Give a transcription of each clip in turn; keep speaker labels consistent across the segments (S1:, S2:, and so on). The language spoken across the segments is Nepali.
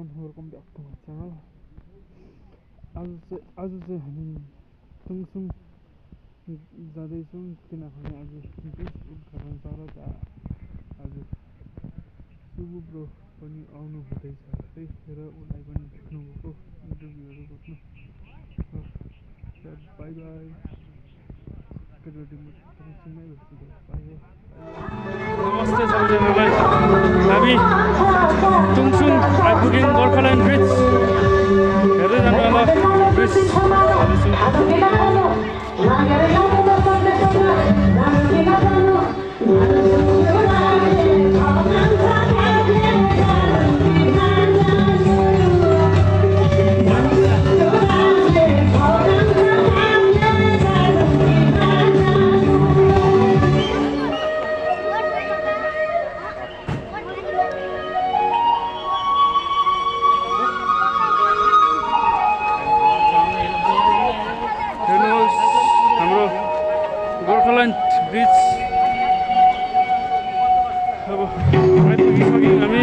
S1: everyone, welcome back to my channel. आज चाहिँ हामी तुङसुङ जाँदैछौँ किनभने आज ब्रिज उद्घाटन छ र आज सुबु ब्रो पनि आउनु हुँदैछ है र उलाई पनि भेट्नुभएको इन्टरभ्यूहरू गर्नु। बाई बाई केटाटी म तुङसुङमै भेट्छु। नमस्ते सबैजनालाई, हामी तुङसुङ आइपुग्यौँ। गोर्खाल्यान्ड ब्रिज हेर्दै जानु होला। ब्रिज गोर्खाल्यान्ड ब्रिज अब आइपुगिसक्यौँ हामी।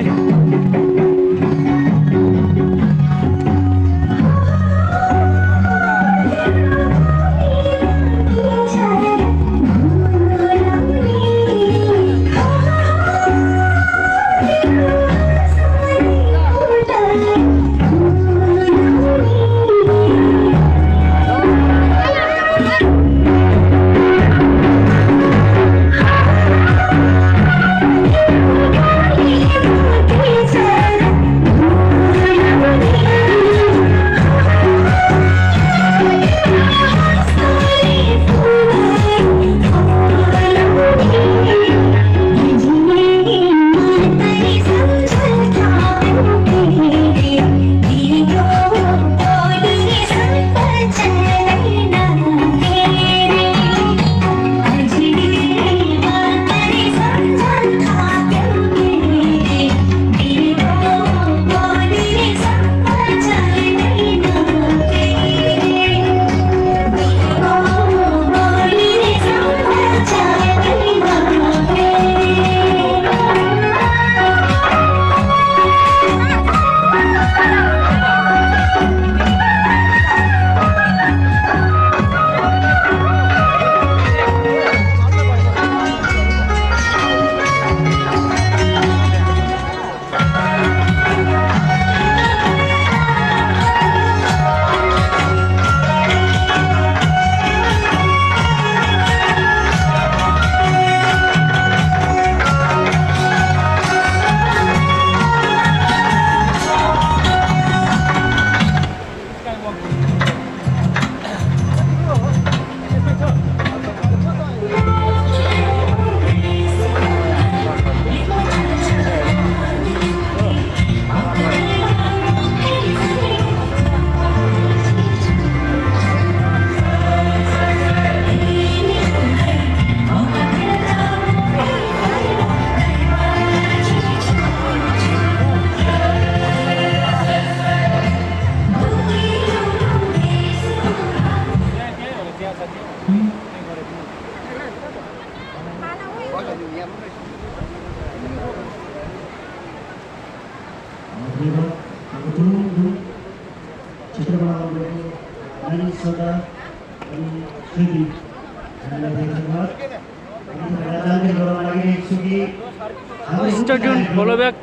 S1: Stadium follow back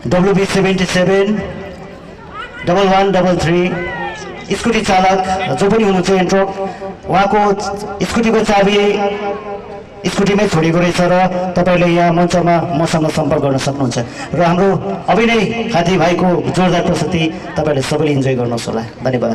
S2: WB771133 scooty चालक जो पनि हुनुहुन्छ एन्ट्रोक उहाँको स्कुटीको चाबी स्कुटीमै छोडेको रहेछ र तपाईँले यहाँ मञ्चमा मसँग सम्पर्क गर्न सक्नुहुन्छ र हाम्रो अभिनय हाती भाइको जोरदार प्रस्तुति तपाईँले सबैले इन्जोय गर्नुहोस् होला धन्यवाद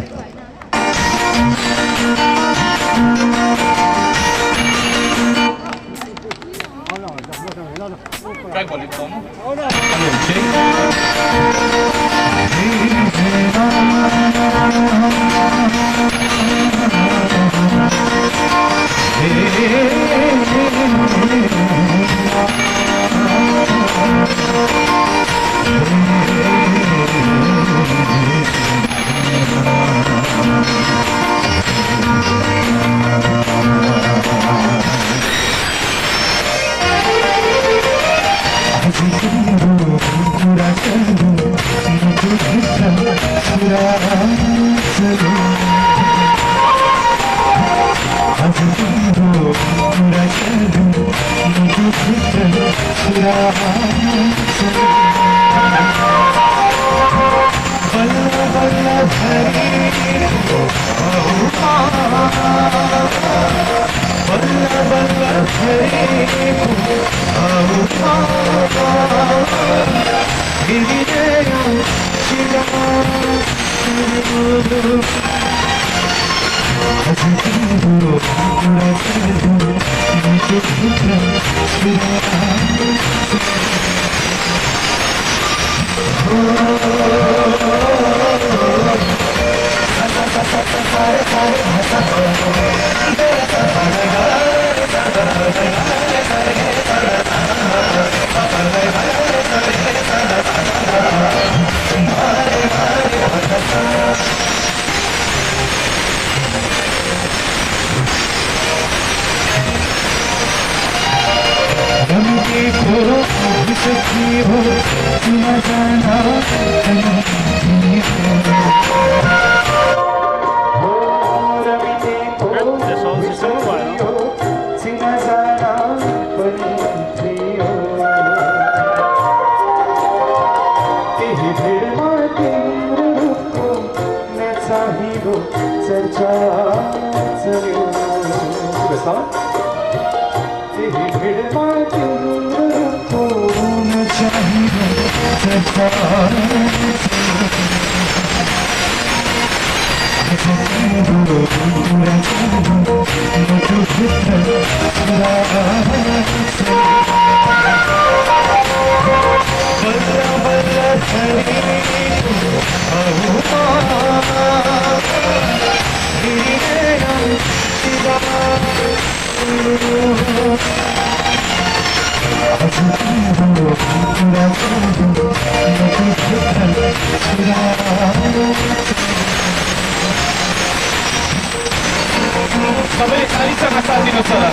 S3: सबैले खालीसँग साथ दिनुहोस् होला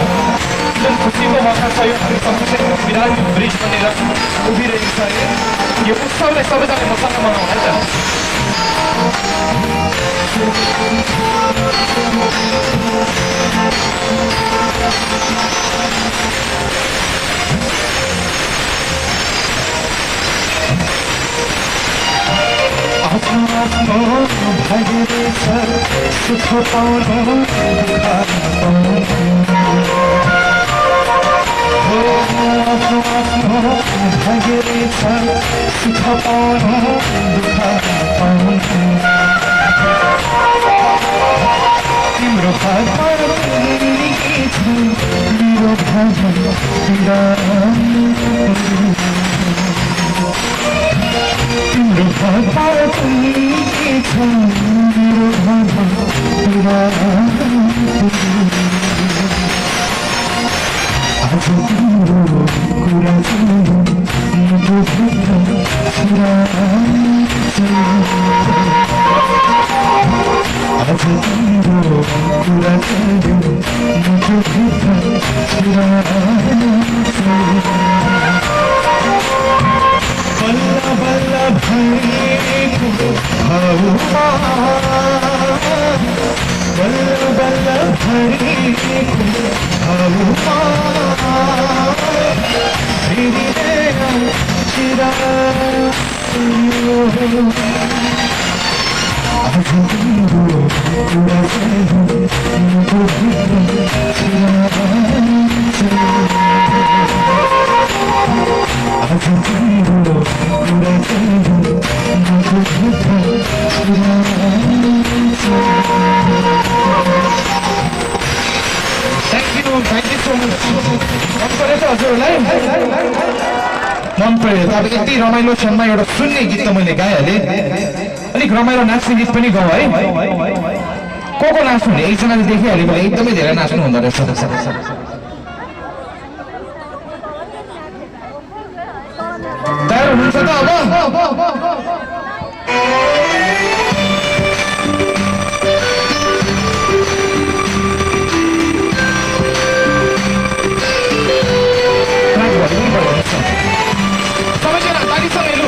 S3: जुन खुसीको मौका छ यो हामी सबैले विराट ब्रिज बनेर उभिरहेको छ यो उत्सवलाई सबैजनाले मसँग मनाउँ है त आफ्नो भाग्य छ सुख पाउनु दुःख पाउनु हो आफ्नो भाग्य छ सुख पाउनु दुःख पाउनु तिम्रो भाग्य छ मेरो भाग्य तिम्रो भाग्य छ मेरो भाग्य आज तिम्रो कुरा आज तिम्रो कुरा बल्ल बल्ल भएको भावमा बल्ल बल्ल भएको भावमा फेरि चिरा हजुरहरूलाई मन पर्यो त अब यति रमाइलो क्षणमा एउटा सुन्ने गीत त मैले गाइहालेँ अलिक रमाइलो नाच्ने गीत पनि गाउँ है को नाच्नु हुने एकजनाले देखिहाल्यो मलाई एकदमै धेरै नाच्नु हुँदो रहेछ तयार हुनुहुन्छ त अब सबैजना तालीसँग हेर्नु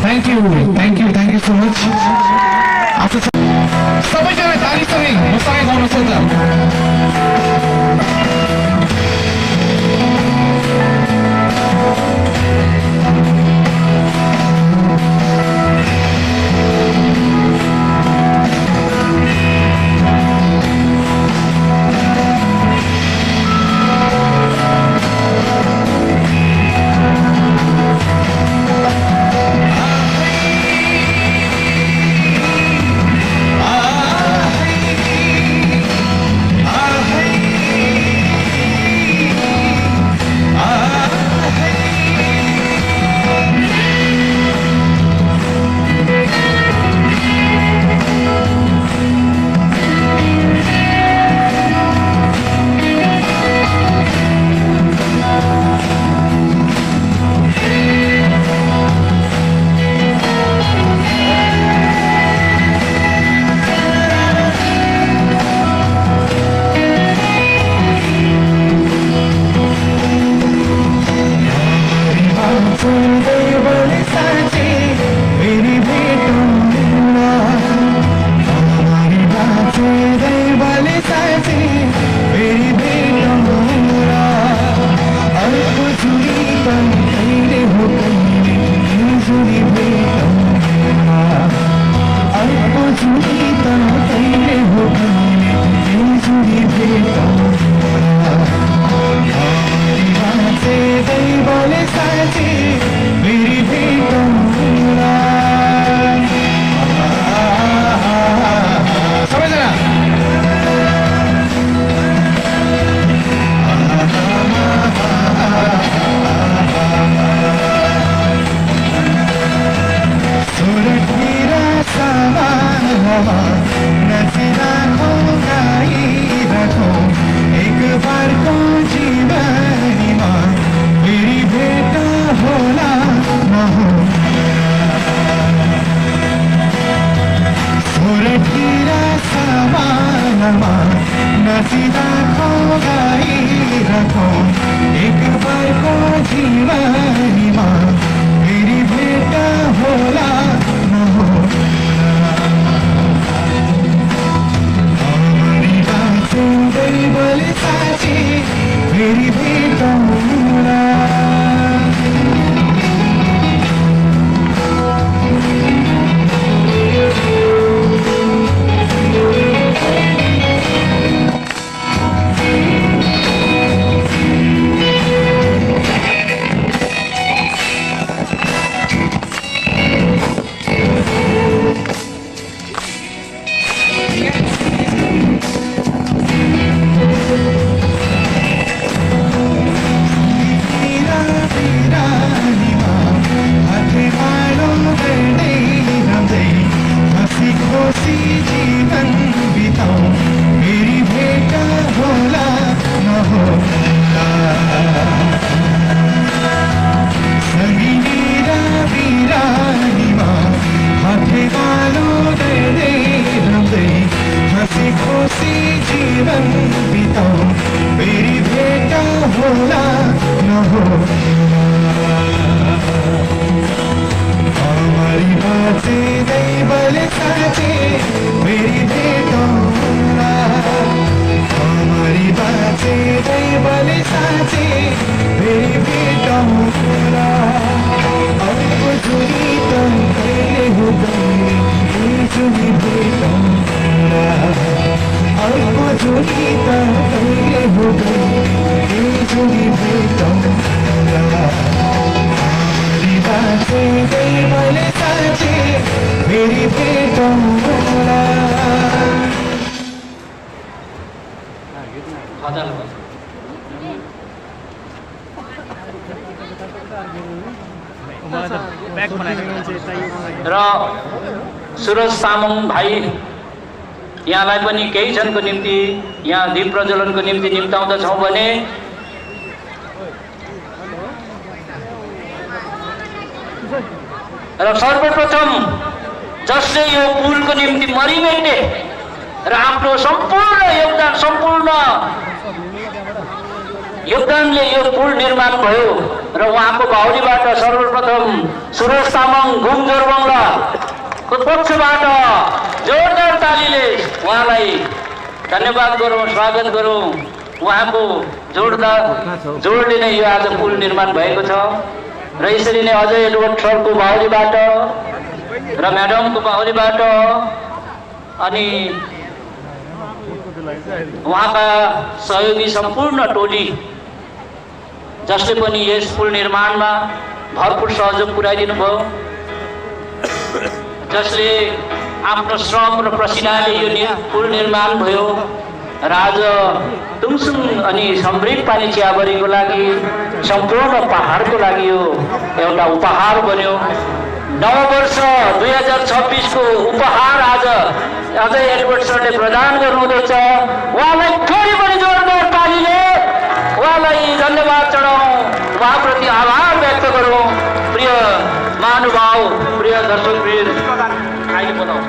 S3: Thank you so much. After हाँसिँदा गाइरहँ एक बारको जीवनीमा फेरि भेट होला नहोला अमरी बाँच्दै बोले साँची फेरि भेट होला
S4: र सुरज तामाङ भाइ यहाँलाई पनि केही क्षणको निम्ति यहाँ दीप प्रज्वलनको निम्ति निम्ताउँदछौँ भने र सर्वप्रथम जसले यो पुलको निम्ति मरिमेटे र आफ्नो सम्पूर्ण योगदानले यो पुल निर्माण भयो र उहाँको बाहुलीबाट सर्वप्रथम सुरज तामाङ घुम जोरबङ्गलाको पक्षबाट जोरदार तालीले उहाँलाई धन्यवाद गरौँ, स्वागत गरौँ। उहाँको जोडले नै यो आज पुल निर्माण भएको छ र यसरी नै अजय एडवर्ड सरको बाहुलीबाट र म्याडमको बाहुलीबाट अनि उहाँका सहयोगी सम्पूर्ण टोली जसले पनि यस पुल निर्माणमा भरपूर सहयोग पुर्याइदिनु भयो, जसले आफ्नो श्रम र पसिनाले यो पुल निर्माण भयो र आज तुङसुङ अनि समृद्ध पानी चियाबारीको लागि सम्पूर्ण पहाडको लागि यो एउटा उपहार बन्यो। नववर्ष 2026 को उपहार आज अजय एडवर्ड सरले प्रदान गर्नुहुँदैछ। उहाँलाई फेरि पनि जोरदार तालीले उहाँलाई धन्यवाद चढाउँ, उहाँप्रति आभार व्यक्त गरौँ। प्रिय महानुभाव, प्रिय दर्शकवृन्द, अहिले बोलाउँ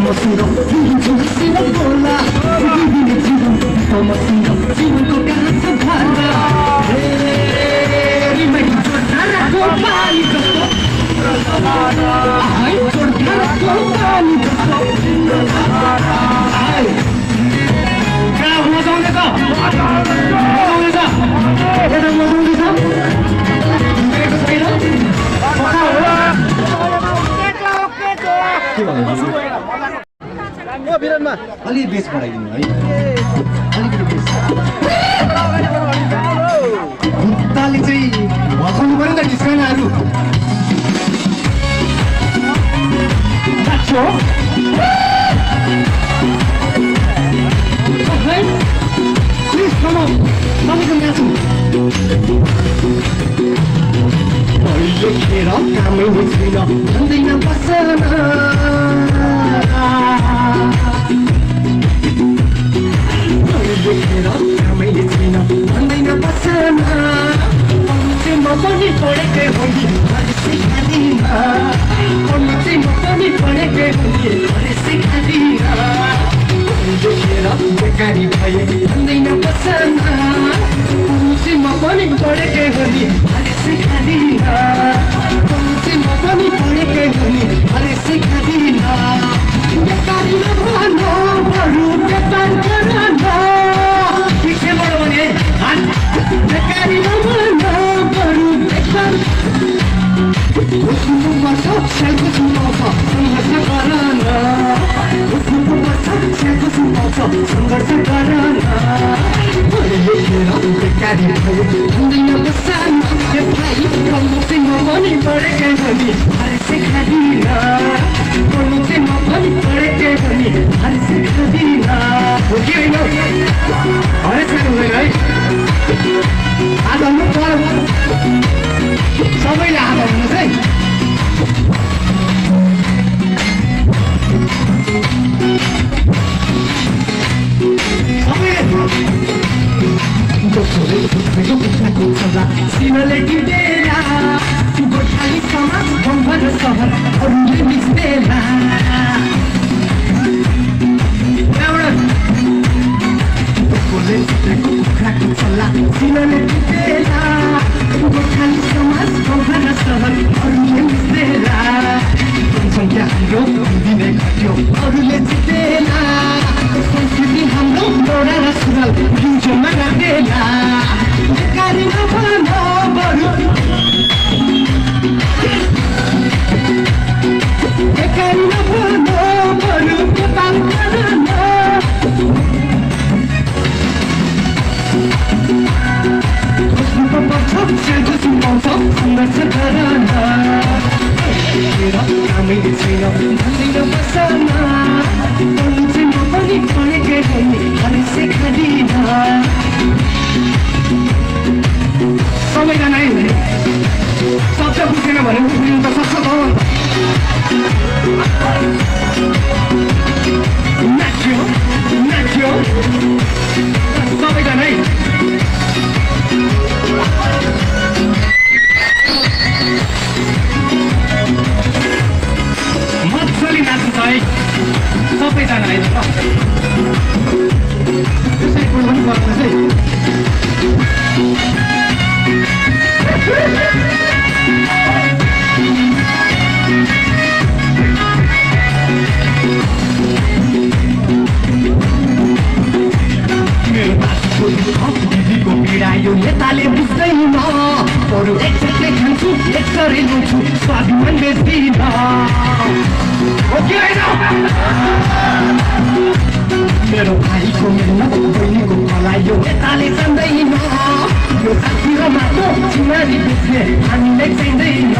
S5: मसँग हिँड्छु सिर बोला दिने जीवन मसँग जीवनको कहाँ छ धारा रिमाइन्ड धाराको पानी जस्तो धाराको पानी जस्तो मजाउँदैछ
S3: अलि बेच बढाइदिनु है अलिकति बेच खुट्टाले चाहिँ भचाउनु पर्यो नि त ढिस्कानाहरू प्लिज कम अन तपाईँको म्याच लेखेर कामै छैन भन्दैन बसन लेखेर कामै छैन भन्दैन बसन म पनि पढेकै हो नि सिकादिन म पनि पढेकै हो नि सिकादिन लेखेर बेकारी भए भन्दैन बसन म पनि पढेकै हो नि सिकादिन म पनि पढेकै हो नि सिकादिन बेकारी नभन बरु बेकार गर न पिछेबाट भने बेकारी नभन बरु बेकार उठ्नुपर्छ स्यालको सुनाउँछ सङ्घर्ष गर न उठ्नुपर्छ स्यालको सुनाउँछ सङ्घर्ष गर न लेखेर बेकारी भयो भन्दैन बसान भाइ पढ्नु चाहिँ म पनि पढेकै हो नि सिकादिन पढ्नु चाहिँ म पनि पढेकै हो नि सिकादिन हो कि होइन हरेक हुँदैन है हात हाल्नु पर्यो सबैले हात हाल्नुहोस् है सिनले टिपेर गोर्खाली समाज गाउँघर सहर अरूले मिच्दैन कुखुराको चल्ला सिनले टिपेर गोर्खाली समाज गाउँघर सहर अरूले मिच्दैन जनसङ्ख्या हाम्रो दिने घट्यो अरूले जित्दैन संस्कृति हाम्रो एउटा र सुरल फ्युचरमा गर्दैन बेकारी नभन बरु बेकारी नभन बरु बेकार गर न खोज्नुपर्छ सेलको सुनाउँछ सङ्घर्ष गर न कामै छैन भन्दैन बसन पढ्नु चाहिँ म पनि पढेकै हो नि सिकादिन सबैजना शब्द बुझेन भने उफ्रिनु त सक्छ त नाच्यो नाच्यो सबैजना मजाले नाच्नु छ है सबैजना है त्यसै कुरो पनि गर्नुहोस् है मेरो दिदीको पीडा यो नेताले बुझ्दैन अरू एकचोटि खान्छु एकसरी लुन्छु स्वाभिमान बेच्दिन हो कि होइन मेरो भाइको मेहनत बहिनीको कला यो नेताले जान्दैन यो जाति र माटो चिमारी बेच्ने हामीलाई चाहिँदैन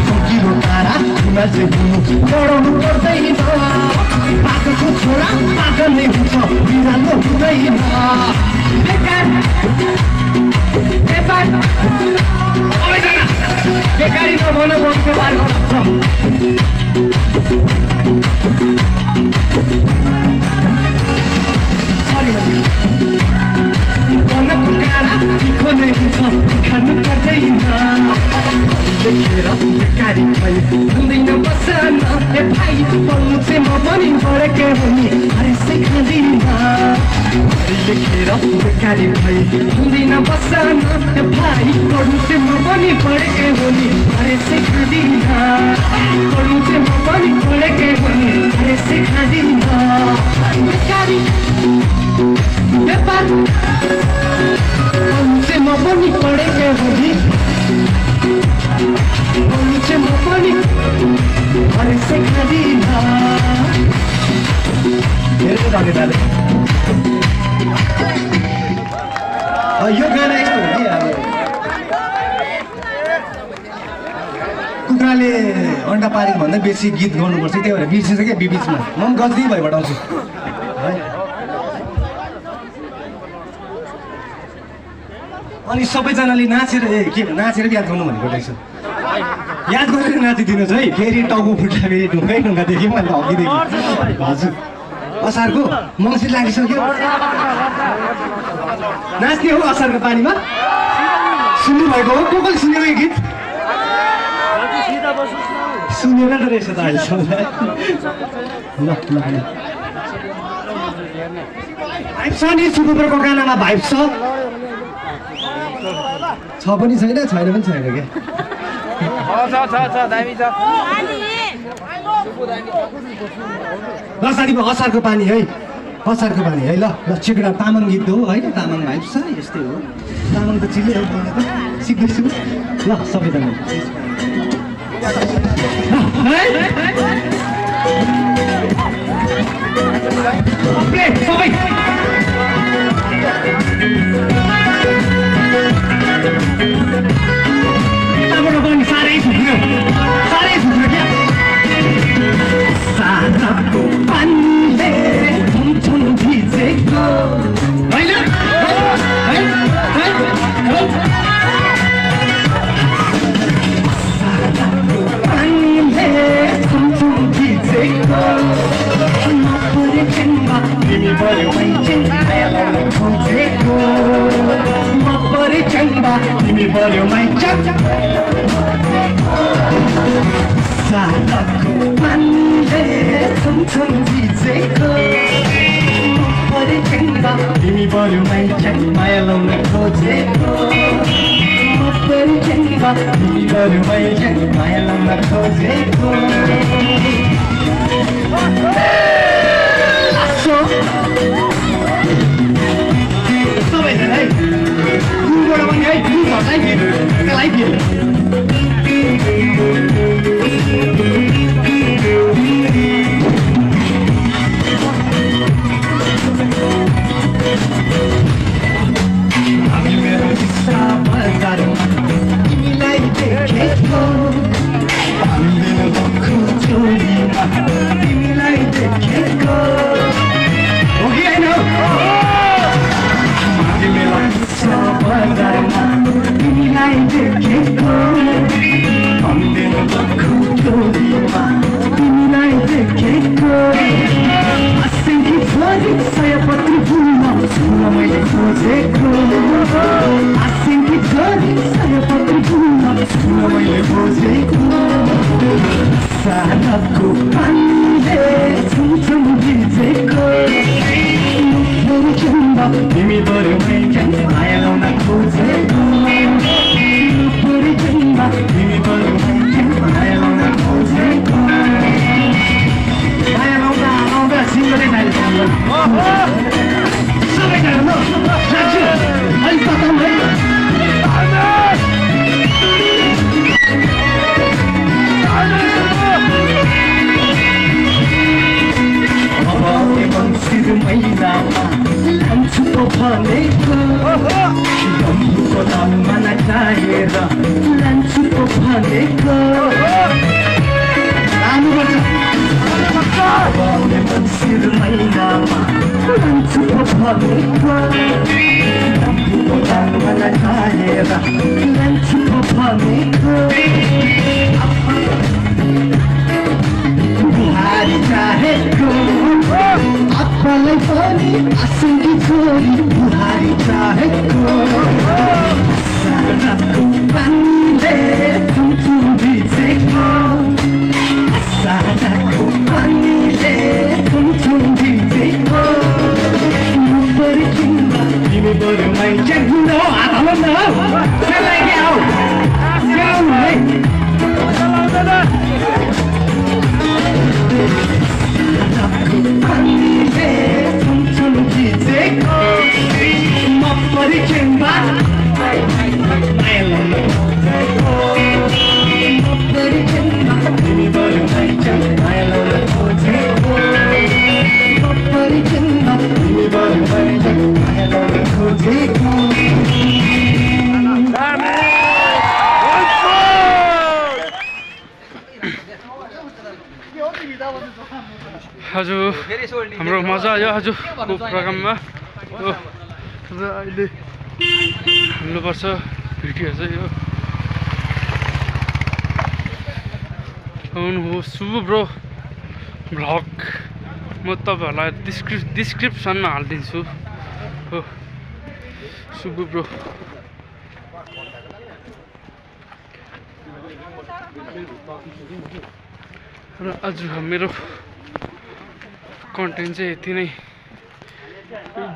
S3: सजिलो तारा हिमाल चाहिँ बुनु बढाउनु पर्दैन पागलको छोरा पागल नै हुन्छ बिरालो हुँदैन बेकार बेकार बेकारी नभन बस्नु पार गर्छ खानु पर्दैन लेखेर बेकारी भयो भन्दैन बसन भाइ पढ्नु
S5: पढेकै हो नि अरे सिकाउँदिन लेखेर बेकारी भई हुँदैन बस्न भाइ पढ्नु चाहिँ म पनि पढेकै हो नि अरे सिकाउँदिन पढ्नु चाहिँ म पनि पढेकै हो नि अरे सिकाउँदिन बेकारी व्यापार पढ्नु चाहिँ म पनि पढेकै हो नि पढ्नु चाहिँ म पनि अरे सिकाउँदिन धेरै धन्यवाद यो गाना यस्तो हो कि अब कुखुराले अन्डा पारेको भन्दा बेसी गीत गाउनुपर्छ त्यही भएर बिर्सिन्छ क्या बिचमा म पनि गल्ती भइबाट आउँछु है अनि सबैजनाले नाचेर के नाचेर याद गर्नु भनेको रहेछ याद गरेर नाचिदिनुहोस् है फेरि टाउको फुट्ला फेरि ढुङ्गै ढुङ्गा देख्यो मैले त अघिदेखि हजुर असारको मङ्सिर लागिसक्यो नाच्ने हो असारको पानीमा सुन्नु भएको हो को कसले सुनेको यो गीत सुनेर त रहेछ त अहिलेसम्म ल ल भाइब छ नि सुकुबरको गानामा भाइब छ पनि छैन छैन पनि छैन क्या ल साथी असारको पानी है असारको पानी है ल ल चिकडा तामाङ गीत हो है तामाङ भाइब छ यस्तै हो तामाङ त चिल्लै हो बोल्न त सिक्दैछु ल सबैजना सबै यताबाट पनि साह्रै फुक्यो क्या साराको पानीले छुम भिजेको होइन साराको पानीले छुम भिजेको नपरे चेङ्गा तिमी बढ्यो मान्छे खोजेको नपरे चेङ्गा तिमी बढ्यो मान्छे साराको पानीले छुम भिजेको नपरे चेङ्गा तिमी बढ्यो मान्छे माया लाउन खोजेको नपरे चेङ्गा तिमी बढ्यो मान्छे माया लाउन खोजेको सबैजना है गुरुबाट पनि है गुरु भन्छ है त्यसलाई हामी मेरो टिस्टा बजारमा तिमीलाई देखेको मेरो दुःखको चोरीमा तिमीलाई देखेको हो कि होइन मेरो टिस्टा बजारमा तिमीलाई देखेको मेरो दुःखको चोरीमा तिमीलाई देखेको आसिङ्की छोरी सयपत्री फुलमा सुन मैले खोजेको आसिङ्की छोरी सयपत्री फुलमा सुन मैले खोजेको साराको पानीले छुम भिजेको चुम्बा तिमी बढ्यो मान्छे माया लाउन खोजेको चुम्बा तिमी बढ्यो मान्छे माया लाउन खोजेको माया लाउँदा सिङ्गलै जाने सबैजना म राख्छु अहिले बताउँ है मङ्सिर महिनामा लान्छु त भनेको डम्बुको दाममा नचाहेर लान्छु त भनेको मङ्सिर महिनामा लान्छु त भनेको डम्बुको दाममा नचाहेर लान्छु त भनेको बुहारी चाहेको आफूलाई पनि आसिङ्की छोरी बुहारी चाहेको साराको पानीले छुम भिजेको साराको पानीले छुम
S1: आज हाम्रो मजा आयो आजको प्रोग्राममा र अहिले हाल्नुपर्छ भिडियो चाहिँ यो आउनुहोस् सुबु ब्रो भ्लग म तपाईँहरूलाई डिस्क्रिप्सनमा हालिदिन्छु हो सुबु ब्रो र आज मेरो कन्टेन्ट चाहिँ यति नै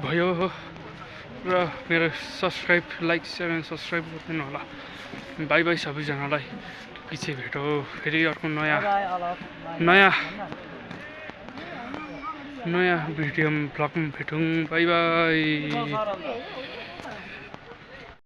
S1: भयो हो र मेरो subscribe like share and subscribe गर्नु होला बाई बाई सबैजनालाई पछि भेटौँ फेरि अर्को नयाँ भिडियोमा भ्लगमा भेटौँ बाई बाई